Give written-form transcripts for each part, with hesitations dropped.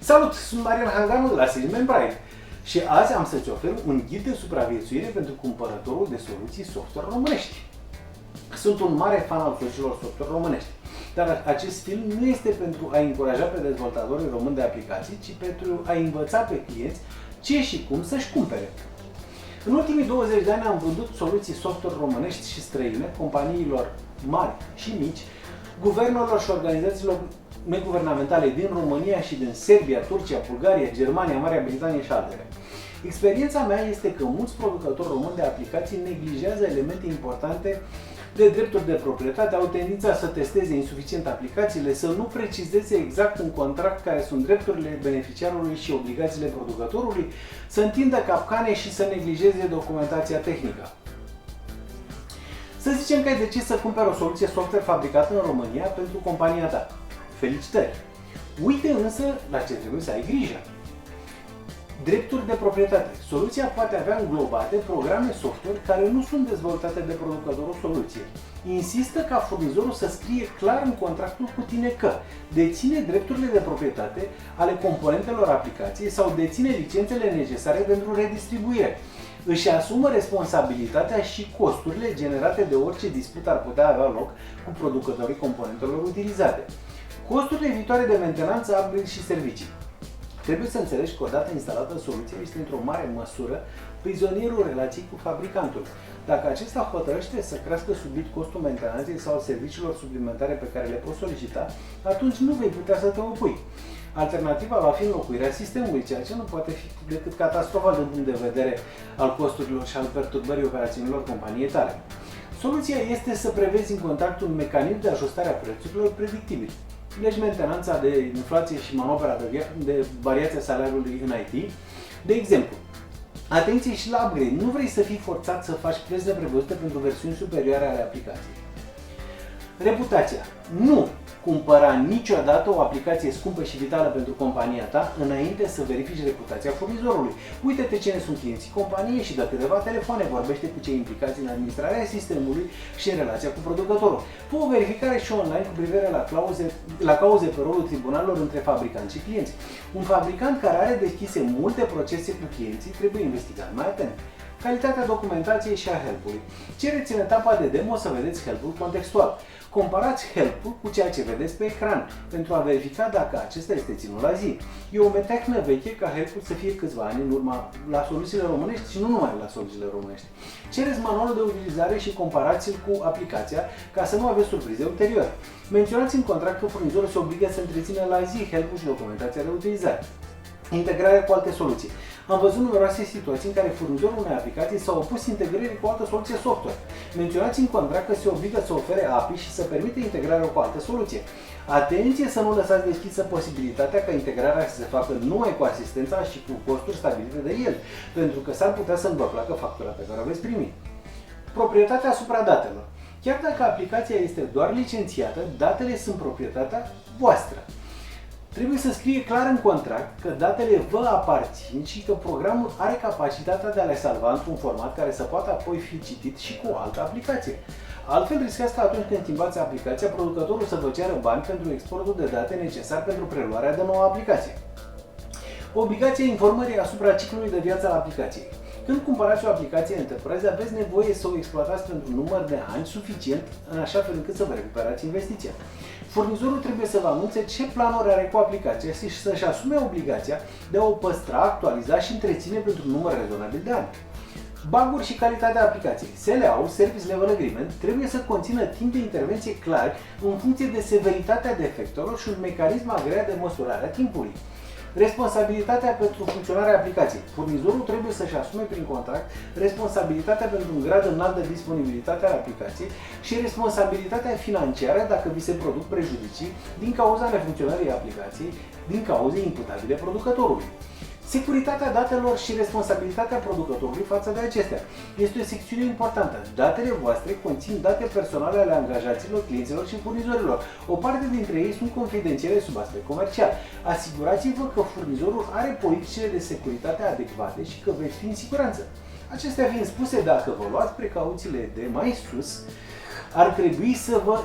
Salut, sunt Marian Hanganu de la Salesman Bride și azi am să-ți ofer un ghid de supraviețuire pentru cumpărătorul de soluții software românești. Sunt un mare fan al soluțiilor software românești, dar acest film nu este pentru a încuraja pe dezvoltatorii români de aplicații, ci pentru a învăța pe clienți ce și cum să-și cumpere. În ultimii 20 de ani am vândut soluții software românești și străine, companiilor mari și mici, guvernelor și organizațiilor neguvernamentale din România și din Serbia, Turcia, Bulgaria, Germania, Marea Britanie și altele. Experiența mea este că mulți producători români de aplicații neglijează elemente importante de drepturi de proprietate, au tendința să testeze insuficient aplicațiile, să nu precizeze exact în contract care sunt drepturile beneficiarului și obligațiile producătorului, să întindă capcane și să neglijeze documentația tehnică. Să zicem că ai decis să cumperi o soluție software fabricată în România pentru compania ta. Felicitări! Uite însă la ce trebuie să ai grijă. Drepturi de proprietate. Soluția poate avea înglobate programe software care nu sunt dezvoltate de producătorul soluției. Insistă ca furnizorul să scrie clar în contractul cu tine că deține drepturile de proprietate ale componentelor aplicației sau deține licențele necesare pentru redistribuire. Își asumă responsabilitatea și costurile generate de orice dispută ar putea avea loc cu producătorii componentelor utilizate. Costurile viitoare de mentenanță, upgrade și servicii. Trebuie să înțelegi că odată instalată soluția este într-o mare măsură prizonierul relației cu fabricantul. Dacă acesta hotărăște să crească subit costul mentenanței sau serviciilor suplimentare pe care le poți solicita, atunci nu vei putea să te opui. Alternativa va fi înlocuirea sistemului, ceea ce nu poate fi decât catastrofal din punct de vedere al costurilor și al perturbării operațiunilor companiei tale. Soluția este să prevezi în contract un mecanism de ajustare a prețurilor predictibil. Deci mentenanța de inflație și manovra de variația salariului în IT. De exemplu, atenție și la upgrade. Nu vrei să fii forțat să faci plăți neprevăzute pentru versiuni superioare ale aplicației. Reputația. Nu cumpăra niciodată o aplicație scumpă și vitală pentru compania ta înainte să verifici reputația furnizorului. Uită-te cine sunt clienții companiei și dă câteva telefoane, vorbește cu cei implicați în administrarea sistemului și în relația cu producătorul. Fă o verificare și online cu privire la cauze pe rolul tribunalelor între fabricanți și clienți. Un fabricant care are deschise multe procese cu clienții trebuie investigat mai atent. Calitatea documentației și a help-ului. Cereți în etapa de demo să vedeți help-ul contextual. Comparați help-ul cu ceea ce vedeți pe ecran pentru a verifica dacă acesta este ținut la zi. E o metehnă veche ca help-ul să fie câțiva ani în urma la soluțiile românești și nu numai la soluțiile românești. Cereți manualul de utilizare și comparați-l cu aplicația ca să nu aveți surprize ulterior. Menționați în contract că furnizorul se obligă să întrețină la zi help-ul și documentația de utilizare. Integrarea cu alte soluții. Am văzut numeroase situații în care furnizorul unei aplicații s-a opus integrării cu o altă soluție software. Menționați în contract că se obligă să ofere API și să permite integrarea cu o altă soluție. Atenție să nu lăsați deschisă posibilitatea ca integrarea să se facă numai cu asistența și cu costuri stabilite de el, pentru că s-ar putea să nu vă placă factura pe care o veți primi. Proprietatea asupra datelor. Chiar dacă aplicația este doar licențiată, datele sunt proprietatea voastră. Trebuie să scrie clar în contract că datele vă aparțin și că programul are capacitatea de a le salva într-un format care să poată apoi fi citit și cu o altă aplicație. Altfel riscați că atunci când schimbați aplicația, producătorul să vă ceară bani pentru exportul de date necesar pentru preluarea de nouă aplicație. Obligația informării asupra ciclului de viață al aplicației. Când cumpărați o aplicație Enterprise, aveți nevoie să o exploatați pentru un număr de ani suficient, în așa fel încât să vă recuperați investiția. Furnizorul trebuie să vă anunțe ce planuri are cu aplicația și să-și asume obligația de a o păstra, actualiza și întreține pentru un număr rezonabil de ani. Bug-uri și calitatea aplicației. SLA-ul, Service Level Agreement, trebuie să conțină timp de intervenție clar în funcție de severitatea defectelor și un mecanism agreat de măsurare a timpului. Responsabilitatea pentru funcționarea aplicației. Furnizorul trebuie să-și asume prin contract responsabilitatea pentru un grad înalt de disponibilitate al aplicației și responsabilitatea financiară dacă vi se produc prejudicii din cauza nefuncționării aplicației, din cauze imputabile producătorului. Securitatea datelor și responsabilitatea producătorului față de acestea. Este o secțiune importantă. Datele voastre conțin date personale ale angajaților, clienților și furnizorilor. O parte dintre ei sunt confidențiale sub aspect comercial. Asigurați-vă că furnizorul are politicile de securitate adecvate și că veți fi în siguranță. Acestea fiind spuse, dacă vă luați precauțiile de mai sus, ar trebui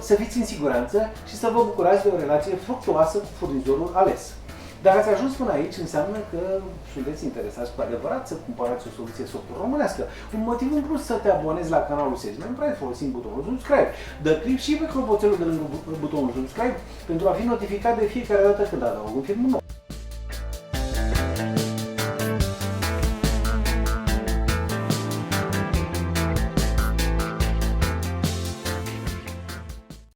să fiți în siguranță și să vă bucurați de o relație fructuoasă cu furnizorul ales. Dacă ați ajuns până aici, înseamnă că sunteți interesați cu adevărat să cumpărați o soluție software românească. Un motiv în plus să te abonezi la canalul Salesman Pride folosind butonul subscribe. Dă click și pe clopoțelul de lângă butonul subscribe pentru a fi notificat de fiecare dată când adaug un film nou.